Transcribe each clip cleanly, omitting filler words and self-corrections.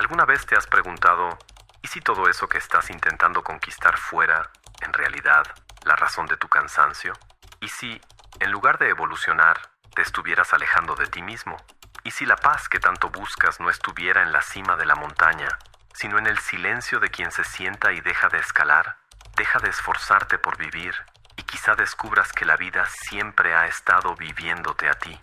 ¿Alguna vez te has preguntado, ¿y si todo eso que estás intentando conquistar fuera, en realidad, la razón de tu cansancio? ¿Y si, en lugar de evolucionar, te estuvieras alejando de ti mismo? ¿Y si la paz que tanto buscas no estuviera en la cima de la montaña, sino en el silencio de quien se sienta y deja de escalar? Deja de esforzarte por vivir y quizá descubras que la vida siempre ha estado viviéndote a ti.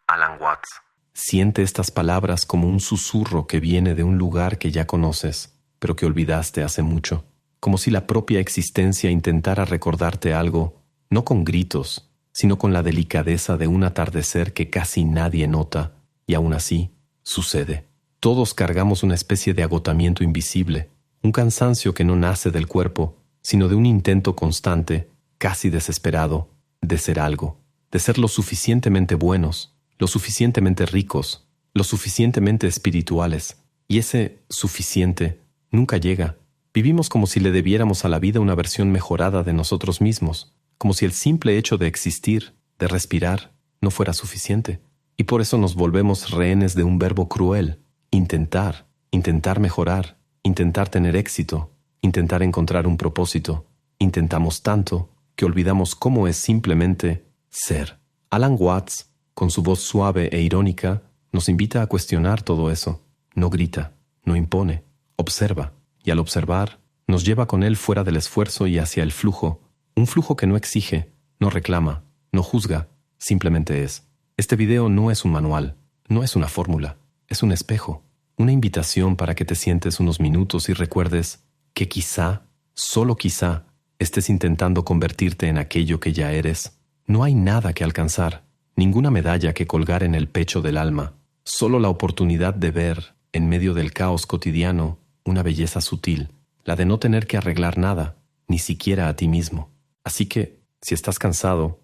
Alan Watts. Siente estas palabras como un susurro que viene de un lugar que ya conoces, pero que olvidaste hace mucho. Como si la propia existencia intentara recordarte algo, no con gritos, sino con la delicadeza de un atardecer que casi nadie nota, y aún así, sucede. Todos cargamos una especie de agotamiento invisible, un cansancio que no nace del cuerpo, sino de un intento constante, casi desesperado, de ser algo, de ser lo suficientemente buenos, lo suficientemente ricos, lo suficientemente espirituales. Y ese suficiente nunca llega. Vivimos como si le debiéramos a la vida una versión mejorada de nosotros mismos, como si el simple hecho de existir, de respirar, no fuera suficiente. Y por eso nos volvemos rehenes de un verbo cruel: intentar, intentar mejorar, intentar tener éxito, intentar encontrar un propósito. Intentamos tanto que olvidamos cómo es simplemente ser. Alan Watts, con su voz suave e irónica, nos invita a cuestionar todo eso. No grita, no impone, observa. Y al observar, nos lleva con él fuera del esfuerzo y hacia el flujo. Un flujo que no exige, no reclama, no juzga, simplemente es. Este video no es un manual, no es una fórmula, es un espejo. Una invitación para que te sientes unos minutos y recuerdes que quizá, solo quizá, estés intentando convertirte en aquello que ya eres. No hay nada que alcanzar, ninguna medalla que colgar en el pecho del alma, solo la oportunidad de ver, en medio del caos cotidiano, una belleza sutil, la de no tener que arreglar nada, ni siquiera a ti mismo. Así que, si estás cansado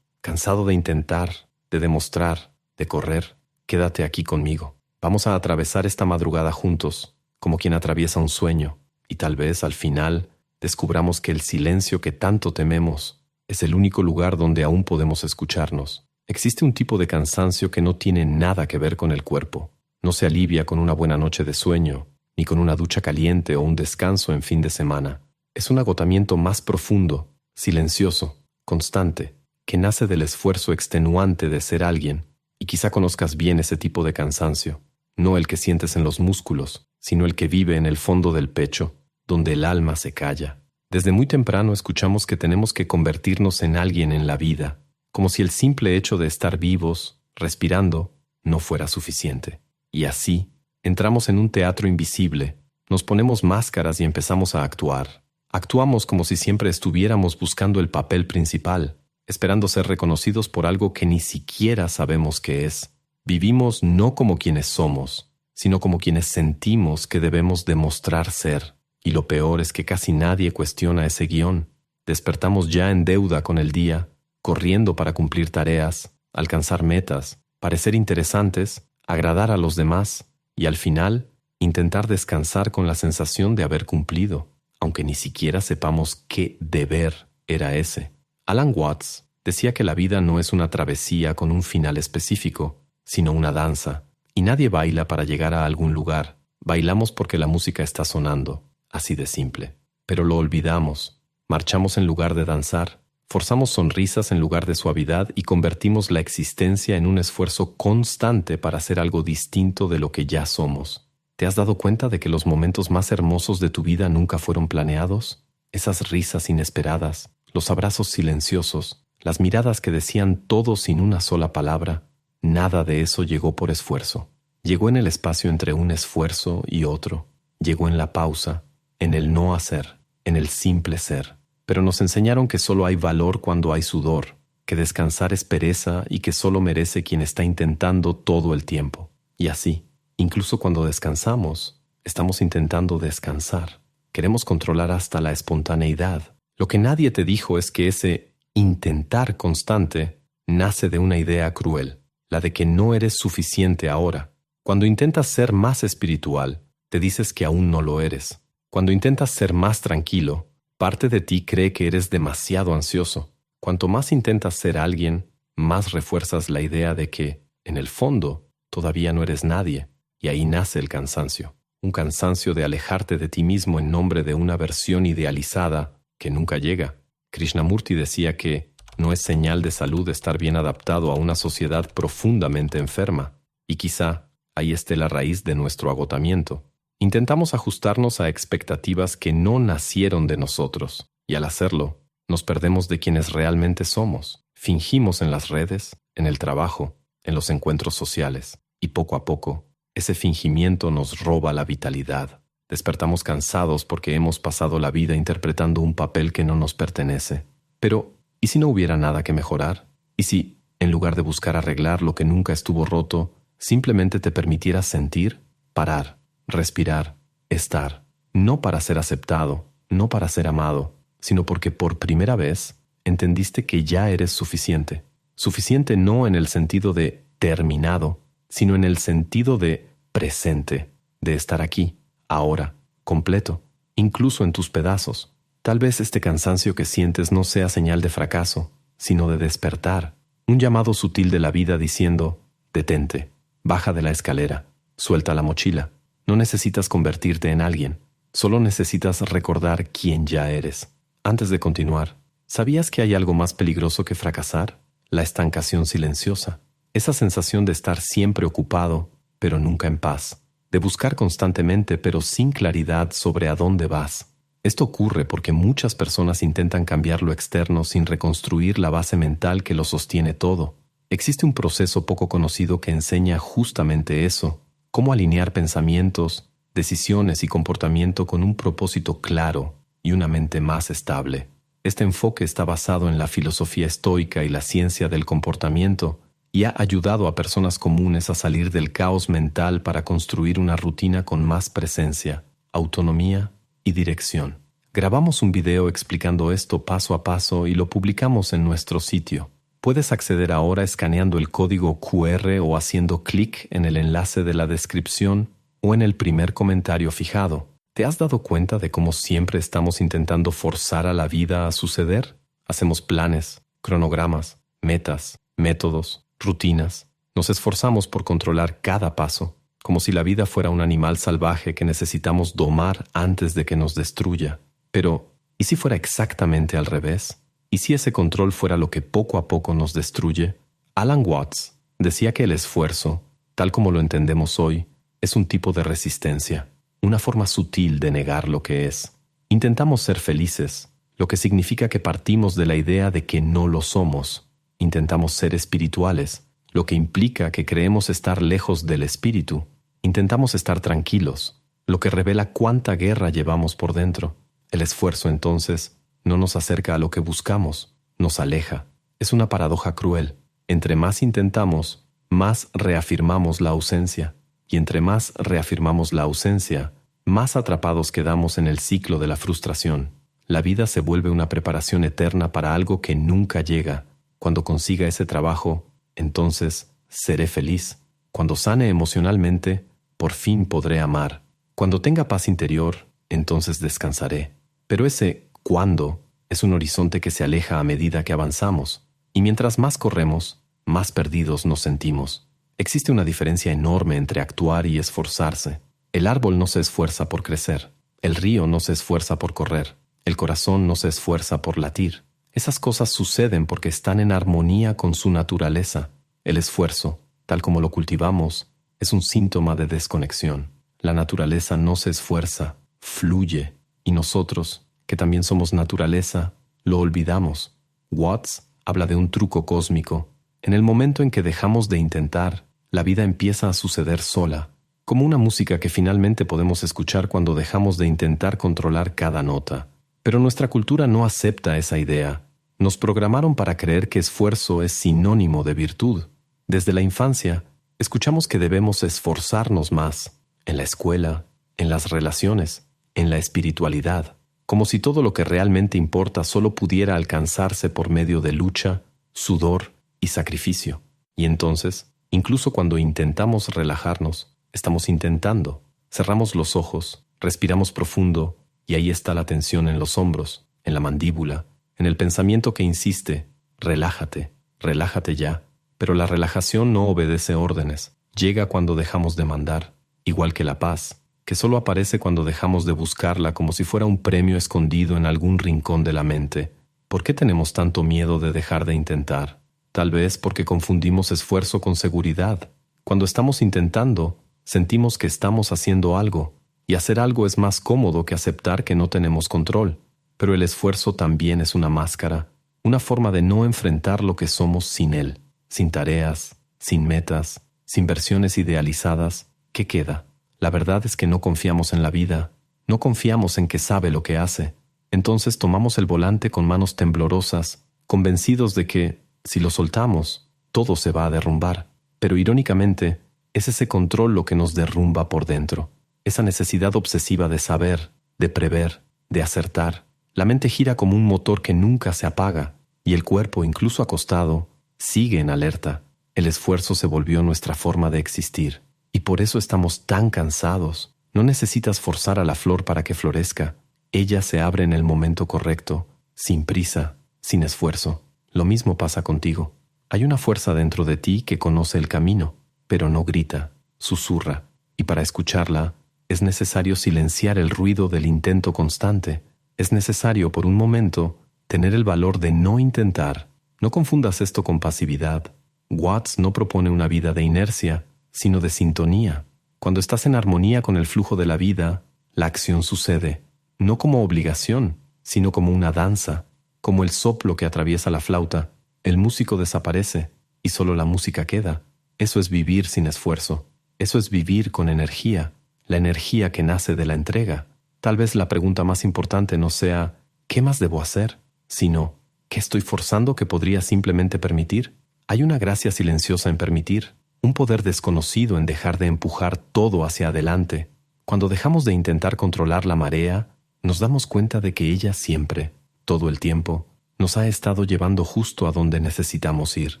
de intentar, de demostrar, de correr, quédate aquí conmigo. Vamos a atravesar esta madrugada juntos, como quien atraviesa un sueño, y tal vez, al final, descubramos que el silencio que tanto tememos es el único lugar donde aún podemos escucharnos. Existe un tipo de cansancio que no tiene nada que ver con el cuerpo. No se alivia con una buena noche de sueño, ni con una ducha caliente o un descanso en fin de semana. Es un agotamiento más profundo, silencioso, constante, que nace del esfuerzo extenuante de ser alguien. Y quizá conozcas bien ese tipo de cansancio, no el que sientes en los músculos, sino el que vive en el fondo del pecho, donde el alma se calla. Desde muy temprano escuchamos que tenemos que convertirnos en alguien en la vida, como si el simple hecho de estar vivos, respirando, no fuera suficiente. Y así, entramos en un teatro invisible, nos ponemos máscaras y empezamos a actuar. Actuamos como si siempre estuviéramos buscando el papel principal, esperando ser reconocidos por algo que ni siquiera sabemos qué es. Vivimos no como quienes somos, sino como quienes sentimos que debemos demostrar ser. Y lo peor es que casi nadie cuestiona ese guión. Despertamos ya en deuda con el día, corriendo para cumplir tareas, alcanzar metas, parecer interesantes, agradar a los demás y al final intentar descansar con la sensación de haber cumplido, aunque ni siquiera sepamos qué deber era ese. Alan Watts decía que la vida no es una travesía con un final específico, sino una danza, y nadie baila para llegar a algún lugar. Bailamos porque la música está sonando, así de simple. Pero lo olvidamos, marchamos en lugar de danzar, forzamos sonrisas en lugar de suavidad y convertimos la existencia en un esfuerzo constante para hacer algo distinto de lo que ya somos. ¿Te has dado cuenta de que los momentos más hermosos de tu vida nunca fueron planeados? Esas risas inesperadas, los abrazos silenciosos, las miradas que decían todo sin una sola palabra, nada de eso llegó por esfuerzo. Llegó en el espacio entre un esfuerzo y otro. Llegó en la pausa, en el no hacer, en el simple ser. Pero nos enseñaron que solo hay valor cuando hay sudor, que descansar es pereza y que solo merece quien está intentando todo el tiempo. Y así, incluso cuando descansamos, estamos intentando descansar. Queremos controlar hasta la espontaneidad. Lo que nadie te dijo es que ese intentar constante nace de una idea cruel, la de que no eres suficiente ahora. Cuando intentas ser más espiritual, te dices que aún no lo eres. Cuando intentas ser más tranquilo, parte de ti cree que eres demasiado ansioso. Cuanto más intentas ser alguien, más refuerzas la idea de que, en el fondo, todavía no eres nadie, y ahí nace el cansancio. un cansancio de alejarte de ti mismo en nombre de una versión idealizada que nunca llega. Krishnamurti decía que no es señal de salud estar bien adaptado a una sociedad profundamente enferma, y quizá ahí esté la raíz de nuestro agotamiento. Intentamos ajustarnos a expectativas que no nacieron de nosotros, y al hacerlo, nos perdemos de quienes realmente somos. Fingimos en las redes, en el trabajo, en los encuentros sociales, y poco a poco, ese fingimiento nos roba la vitalidad. Despertamos cansados porque hemos pasado la vida interpretando un papel que no nos pertenece. Pero, ¿y si no hubiera nada que mejorar? ¿Y si, en lugar de buscar arreglar lo que nunca estuvo roto, simplemente te permitieras sentir, parar, respirar, estar? No para ser aceptado, no para ser amado, sino porque por primera vez entendiste que ya eres suficiente. Suficiente no en el sentido de terminado, sino en el sentido de presente, de estar aquí, ahora, completo, incluso en tus pedazos. Tal vez este cansancio que sientes no sea señal de fracaso, sino de despertar, un llamado sutil de la vida diciendo: detente, baja de la escalera, suelta la mochila. No necesitas convertirte en alguien, solo necesitas recordar quién ya eres. Antes de continuar, ¿sabías que hay algo más peligroso que fracasar? La estancación silenciosa. Esa sensación de estar siempre ocupado, pero nunca en paz. De buscar constantemente, pero sin claridad sobre a dónde vas. Esto ocurre porque muchas personas intentan cambiar lo externo sin reconstruir la base mental que lo sostiene todo. Existe un proceso poco conocido que enseña justamente eso: cómo alinear pensamientos, decisiones y comportamiento con un propósito claro y una mente más estable. Este enfoque está basado en la filosofía estoica y la ciencia del comportamiento, y ha ayudado a personas comunes a salir del caos mental para construir una rutina con más presencia, autonomía y dirección. Grabamos un video explicando esto paso a paso y lo publicamos en nuestro sitio. Puedes acceder ahora escaneando el código QR o haciendo clic en el enlace de la descripción o en el primer comentario fijado. ¿Te has dado cuenta de cómo siempre estamos intentando forzar a la vida a suceder? Hacemos planes, cronogramas, metas, métodos, rutinas. Nos esforzamos por controlar cada paso, como si la vida fuera un animal salvaje que necesitamos domar antes de que nos destruya. Pero, ¿y si fuera exactamente al revés? ¿Y si ese control fuera lo que poco a poco nos destruye? Alan Watts decía que el esfuerzo, tal como lo entendemos hoy, es un tipo de resistencia, una forma sutil de negar lo que es. Intentamos ser felices, lo que significa que partimos de la idea de que no lo somos. Intentamos ser espirituales, lo que implica que creemos estar lejos del espíritu. Intentamos estar tranquilos, lo que revela cuánta guerra llevamos por dentro. El esfuerzo, entonces, no nos acerca a lo que buscamos, nos aleja. Es una paradoja cruel. Entre más intentamos, más reafirmamos la ausencia. Y entre más reafirmamos la ausencia, más atrapados quedamos en el ciclo de la frustración. La vida se vuelve una preparación eterna para algo que nunca llega. Cuando consiga ese trabajo, entonces seré feliz. Cuando sane emocionalmente, por fin podré amar. Cuando tenga paz interior, entonces descansaré. Pero ese «cuándo» es un horizonte que se aleja a medida que avanzamos. Y mientras más corremos, más perdidos nos sentimos. Existe una diferencia enorme entre actuar y esforzarse. El árbol no se esfuerza por crecer. El río no se esfuerza por correr. El corazón no se esfuerza por latir. Esas cosas suceden porque están en armonía con su naturaleza. El esfuerzo, tal como lo cultivamos, es un síntoma de desconexión. La naturaleza no se esfuerza, fluye. Y nosotros, que también somos naturaleza, lo olvidamos. Watts habla de un truco cósmico. En el momento en que dejamos de intentar, la vida empieza a suceder sola, como una música que finalmente podemos escuchar cuando dejamos de intentar controlar cada nota. Pero nuestra cultura no acepta esa idea. Nos programaron para creer que esfuerzo es sinónimo de virtud. Desde la infancia, escuchamos que debemos esforzarnos más, en la escuela, en las relaciones, en la espiritualidad, como si todo lo que realmente importa solo pudiera alcanzarse por medio de lucha, sudor y sacrificio. Y entonces, incluso cuando intentamos relajarnos, estamos intentando. Cerramos los ojos, respiramos profundo, y ahí está la tensión en los hombros, en la mandíbula, en el pensamiento que insiste: relájate, relájate ya. Pero la relajación no obedece órdenes. Llega cuando dejamos de mandar, igual que la paz. que solo aparece cuando dejamos de buscarla como si fuera un premio escondido en algún rincón de la mente. ¿Por qué tenemos tanto miedo de dejar de intentar? Tal vez porque confundimos esfuerzo con seguridad. Cuando estamos intentando, sentimos que estamos haciendo algo, y hacer algo es más cómodo que aceptar que no tenemos control. Pero el esfuerzo también es una máscara, una forma de no enfrentar lo que somos sin él, sin tareas, sin metas, sin versiones idealizadas. ¿Qué queda? La verdad es que no confiamos en la vida, no confiamos en que sabe lo que hace. Entonces tomamos el volante con manos temblorosas, convencidos de que, si lo soltamos, todo se va a derrumbar. Pero irónicamente, es ese control lo que nos derrumba por dentro. Esa necesidad obsesiva de saber, de prever, de acertar. La mente gira como un motor que nunca se apaga, y el cuerpo, incluso acostado, sigue en alerta. El esfuerzo se volvió nuestra forma de existir, y por eso estamos tan cansados. No necesitas forzar a la flor para que florezca. Ella se abre en el momento correcto, sin prisa, sin esfuerzo. Lo mismo pasa contigo. Hay una fuerza dentro de ti que conoce el camino, pero no grita, susurra, y para escucharla es necesario silenciar el ruido del intento constante. Es necesario, por un momento, tener el valor de no intentar. No confundas esto con pasividad. Watts no propone una vida de inercia, sino de sintonía. Cuando estás en armonía con el flujo de la vida, la acción sucede, no como obligación, sino como una danza, como el soplo que atraviesa la flauta. El músico desaparece y solo la música queda. Eso es vivir sin esfuerzo. Eso es vivir con energía, la energía que nace de la entrega. Tal vez la pregunta más importante no sea ¿qué más debo hacer?, sino ¿qué estoy forzando que podría simplemente permitir? Hay una gracia silenciosa en permitir, un poder desconocido en dejar de empujar todo hacia adelante. Cuando dejamos de intentar controlar la marea, nos damos cuenta de que ella siempre, todo el tiempo, nos ha estado llevando justo a donde necesitamos ir.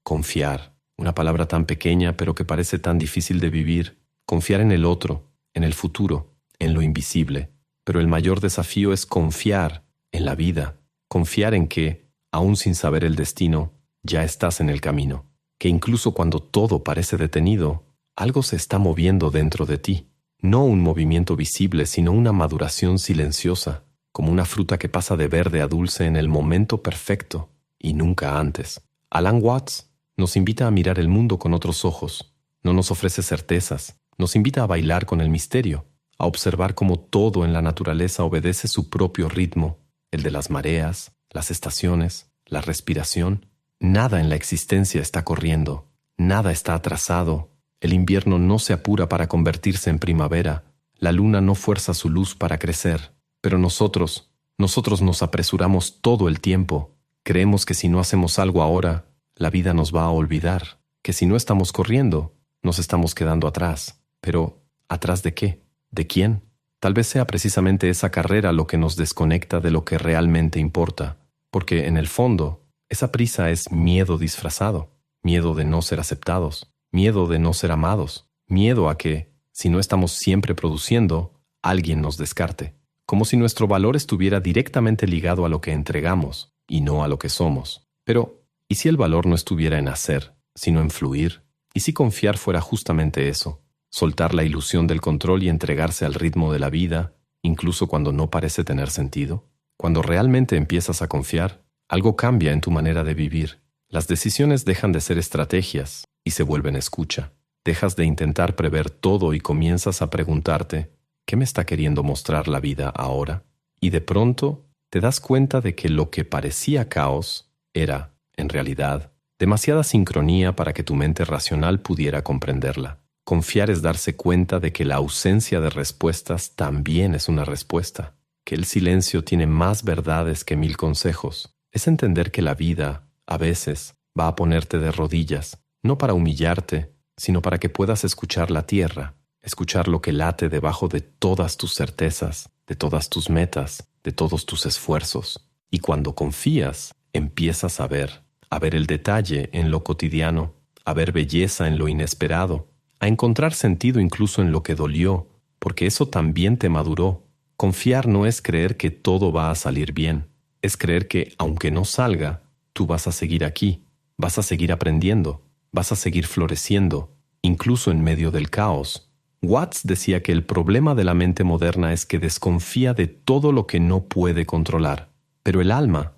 Confiar, una palabra tan pequeña pero que parece tan difícil de vivir. Confiar en el otro, en el futuro, en lo invisible. Pero el mayor desafío es confiar en la vida, confiar en que, aún sin saber el destino, ya estás en el camino, que incluso cuando todo parece detenido, algo se está moviendo dentro de ti. No un movimiento visible, sino una maduración silenciosa, como una fruta que pasa de verde a dulce en el momento perfecto y nunca antes. Alan Watts nos invita a mirar el mundo con otros ojos. No nos ofrece certezas, nos invita a bailar con el misterio, a observar cómo todo en la naturaleza obedece su propio ritmo, el de las mareas, las estaciones, la respiración. Nada en la existencia está corriendo, nada está atrasado. El invierno no se apura para convertirse en primavera, la luna no fuerza su luz para crecer. Pero nosotros nos apresuramos todo el tiempo. Creemos que si no hacemos algo ahora, la vida nos va a olvidar, que si no estamos corriendo, nos estamos quedando atrás. Pero, ¿atrás de qué? ¿De quién? Tal vez sea precisamente esa carrera lo que nos desconecta de lo que realmente importa, porque en el fondo, esa prisa es miedo disfrazado, miedo de no ser aceptados, miedo de no ser amados, miedo a que, si no estamos siempre produciendo, alguien nos descarte. Como si nuestro valor estuviera directamente ligado a lo que entregamos y no a lo que somos. Pero, ¿y si el valor no estuviera en hacer, sino en fluir? ¿Y si confiar fuera justamente eso? Soltar la ilusión del control y entregarse al ritmo de la vida, incluso cuando no parece tener sentido. Cuando realmente empiezas a confiar, algo cambia en tu manera de vivir. Las decisiones dejan de ser estrategias y se vuelven escucha. Dejas de intentar prever todo y comienzas a preguntarte, ¿qué me está queriendo mostrar la vida ahora? Y de pronto te das cuenta de que lo que parecía caos era, en realidad, demasiada sincronía para que tu mente racional pudiera comprenderla. Confiar es darse cuenta de que la ausencia de respuestas también es una respuesta, que el silencio tiene más verdades que 1000 consejos. Es entender que la vida, a veces, va a ponerte de rodillas, no para humillarte, sino para que puedas escuchar la tierra, escuchar lo que late debajo de todas tus certezas, de todas tus metas, de todos tus esfuerzos. Y cuando confías, empiezas a ver el detalle en lo cotidiano, a ver belleza en lo inesperado, a encontrar sentido incluso en lo que dolió, porque eso también te maduró. Confiar no es creer que todo va a salir bien, es creer que, aunque no salga, tú vas a seguir aquí, vas a seguir aprendiendo, vas a seguir floreciendo, incluso en medio del caos. Watts decía que el problema de la mente moderna es que desconfía de todo lo que no puede controlar. Pero el alma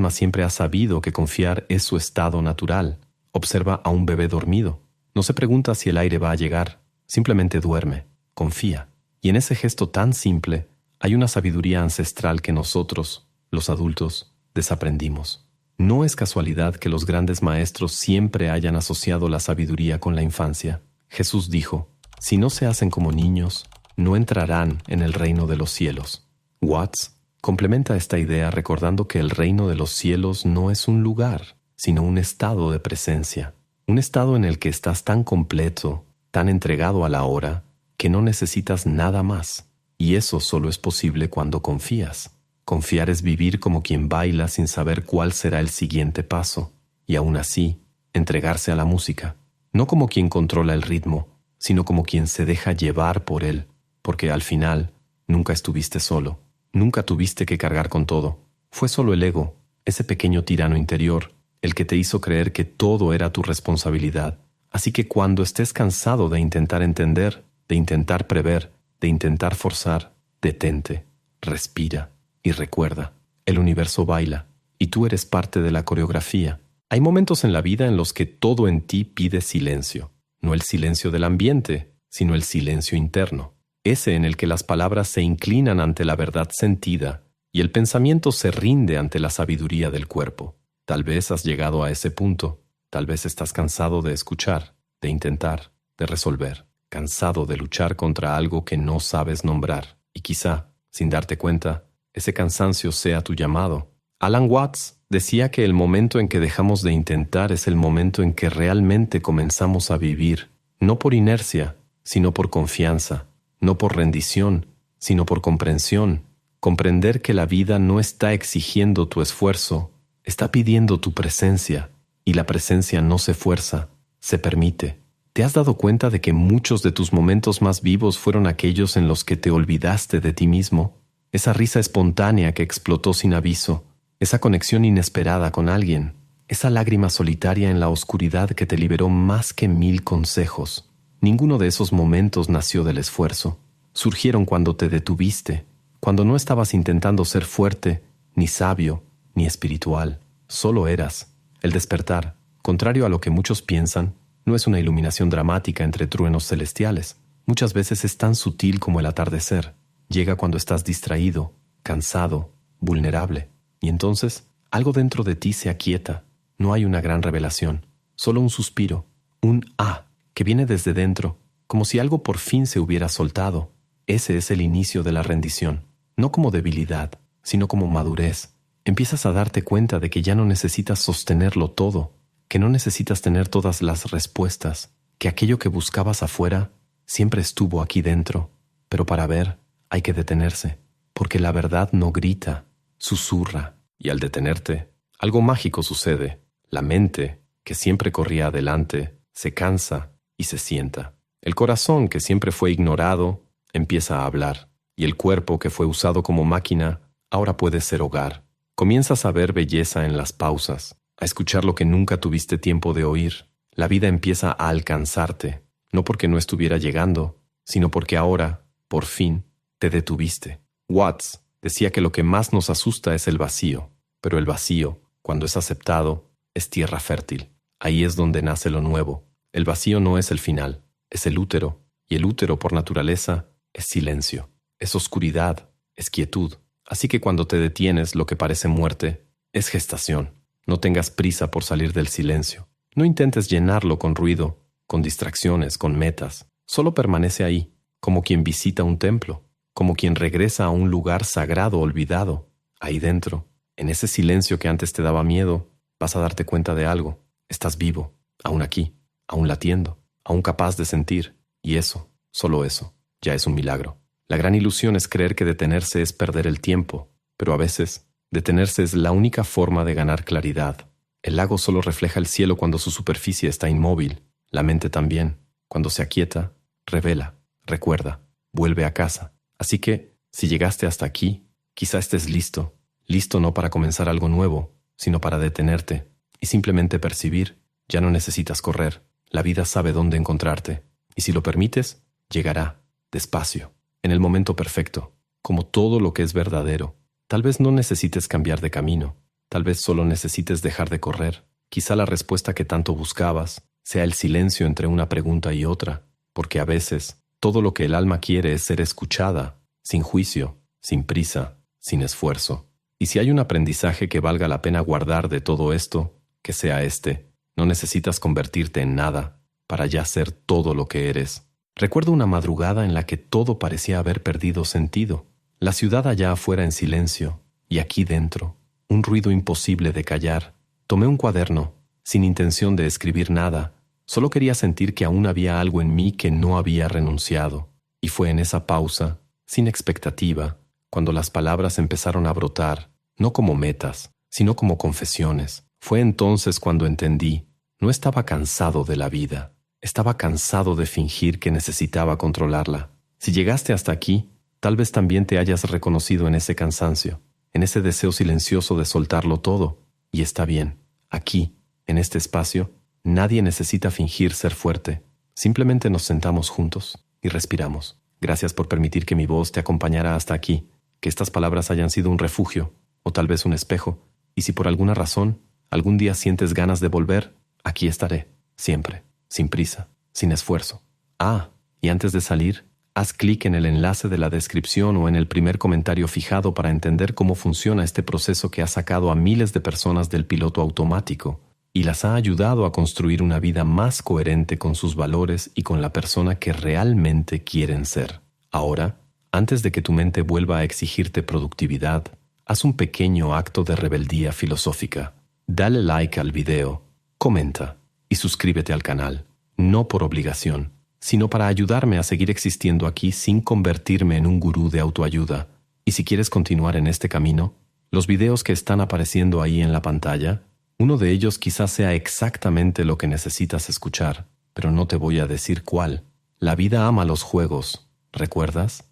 siempre ha sabido que confiar es su estado natural. Observa a un bebé dormido. No se pregunta si el aire va a llegar. Simplemente duerme, confía. Y en ese gesto tan simple hay una sabiduría ancestral que nosotros, los adultos, desaprendimos. No es casualidad que los grandes maestros siempre hayan asociado la sabiduría con la infancia. Jesús dijo: si no se hacen como niños, no entrarán en el reino de los cielos. Watts complementa esta idea recordando que el reino de los cielos no es un lugar, sino un estado de presencia. Un estado en el que estás tan completo, tan entregado a la hora, que no necesitas nada más. Y eso solo es posible cuando confías. Confiar es vivir como quien baila sin saber cuál será el siguiente paso. Y aún así, entregarse a la música. No como quien controla el ritmo, sino como quien se deja llevar por él, porque al final nunca estuviste solo, nunca tuviste que cargar con todo. Fue solo el ego, ese pequeño tirano interior, el que te hizo creer que todo era tu responsabilidad. Así que cuando estés cansado de intentar entender, de intentar prever, de intentar forzar, detente, respira y recuerda, el universo baila y tú eres parte de la coreografía. Hay momentos en la vida en los que todo en ti pide silencio. No el silencio del ambiente, sino el silencio interno, ese en el que las palabras se inclinan ante la verdad sentida y el pensamiento se rinde ante la sabiduría del cuerpo. Tal vez has llegado a ese punto, tal vez estás cansado de escuchar, de intentar, de resolver, cansado de luchar contra algo que no sabes nombrar, y quizá, sin darte cuenta, ese cansancio sea tu llamado. Alan Watts decía que el momento en que dejamos de intentar es el momento en que realmente comenzamos a vivir, no por inercia, sino por confianza, no por rendición, sino por comprensión. Comprender que la vida no está exigiendo tu esfuerzo, está pidiendo tu presencia, y la presencia no se fuerza, se permite. ¿Te has dado cuenta de que muchos de tus momentos más vivos fueron aquellos en los que te olvidaste de ti mismo? Esa risa espontánea que explotó sin aviso, esa conexión inesperada con alguien, esa lágrima solitaria en la oscuridad que te liberó más que 1000 consejos. Ninguno de esos momentos nació del esfuerzo. Surgieron cuando te detuviste, cuando no estabas intentando ser fuerte, ni sabio, ni espiritual. Solo eras. El despertar, contrario a lo que muchos piensan, no es una iluminación dramática entre truenos celestiales. Muchas veces es tan sutil como el atardecer. Llega cuando estás distraído, cansado, vulnerable. Y entonces, algo dentro de ti se aquieta. No hay una gran revelación, solo un suspiro, un que viene desde dentro, como si algo por fin se hubiera soltado. Ese es el inicio de la rendición, no como debilidad, sino como madurez. Empiezas a darte cuenta de que ya no necesitas sostenerlo todo, que no necesitas tener todas las respuestas, que aquello que buscabas afuera siempre estuvo aquí dentro. Pero para ver, hay que detenerse, porque la verdad no grita, susurra, y al detenerte, algo mágico sucede. La mente, que siempre corría adelante, se cansa y se sienta. El corazón, que siempre fue ignorado, empieza a hablar, y el cuerpo, que fue usado como máquina, ahora puede ser hogar. Comienzas a ver belleza en las pausas, a escuchar lo que nunca tuviste tiempo de oír. La vida empieza a alcanzarte, no porque no estuviera llegando, sino porque ahora, por fin, te detuviste. Watts decía que lo que más nos asusta es el vacío, pero el vacío, cuando es aceptado, es tierra fértil. Ahí es donde nace lo nuevo. El vacío no es el final, es el útero, y el útero por naturaleza es silencio, es oscuridad, es quietud. Así que cuando te detienes, lo que parece muerte es gestación. No tengas prisa por salir del silencio. No intentes llenarlo con ruido, con distracciones, con metas. Solo permanece ahí, como quien visita un templo, como quien regresa a un lugar sagrado olvidado. Ahí dentro, en ese silencio que antes te daba miedo, vas a darte cuenta de algo. Estás vivo, aún aquí, aún latiendo, aún capaz de sentir. Y eso, solo eso, ya es un milagro. La gran ilusión es creer que detenerse es perder el tiempo, pero a veces, detenerse es la única forma de ganar claridad. El lago solo refleja el cielo cuando su superficie está inmóvil. La mente también. Cuando se aquieta, revela, recuerda, vuelve a casa. Así que, si llegaste hasta aquí, quizá estés listo. Listo no para comenzar algo nuevo, sino para detenerte y simplemente percibir. Ya no necesitas correr. La vida sabe dónde encontrarte. Y si lo permites, Llegará, despacio, en el momento perfecto, como todo lo que es verdadero. Tal vez no necesites cambiar de camino, tal vez solo necesites dejar de correr. Quizá la respuesta que tanto buscabas sea el silencio entre una pregunta y otra, porque a veces todo lo que el alma quiere es ser escuchada, sin juicio, sin prisa, sin esfuerzo. Y si hay un aprendizaje que valga la pena guardar de todo esto, que sea este: no necesitas convertirte en nada para ya ser todo lo que eres. Recuerdo una madrugada en la que todo parecía haber perdido sentido. La ciudad allá afuera en silencio, y aquí dentro, un ruido imposible de callar. Tomé un cuaderno, sin intención de escribir nada. Solo quería sentir que aún había algo en mí que no había renunciado. Y fue en esa pausa, sin expectativa, cuando las palabras empezaron a brotar, no como metas, sino como confesiones. Fue entonces cuando entendí: no estaba cansado de la vida. Estaba cansado de fingir que necesitaba controlarla. Si llegaste hasta aquí, tal vez también te hayas reconocido en ese cansancio, en ese deseo silencioso de soltarlo todo. Y está bien. Aquí, en este espacio, nadie necesita fingir ser fuerte. Simplemente nos sentamos juntos y respiramos. Gracias por permitir que mi voz te acompañara hasta aquí, que estas palabras hayan sido un refugio, o tal vez un espejo. Y si por alguna razón algún día sientes ganas de volver, aquí estaré, siempre. Sin prisa, sin esfuerzo. Y antes de salir, haz clic en el enlace de la descripción o en el primer comentario fijado para entender cómo funciona este proceso que ha sacado a miles de personas del piloto automático y las ha ayudado a construir una vida más coherente con sus valores y con la persona que realmente quieren ser. Ahora, antes de que tu mente vuelva a exigirte productividad, haz un pequeño acto de rebeldía filosófica. Dale like al video, comenta y suscríbete al canal, no por obligación, sino para ayudarme a seguir existiendo aquí sin convertirme en un gurú de autoayuda. Y si quieres continuar en este camino, los videos que están apareciendo ahí en la pantalla, uno de ellos quizás sea exactamente lo que necesitas escuchar, pero no te voy a decir cuál. La vida ama los juegos, ¿recuerdas?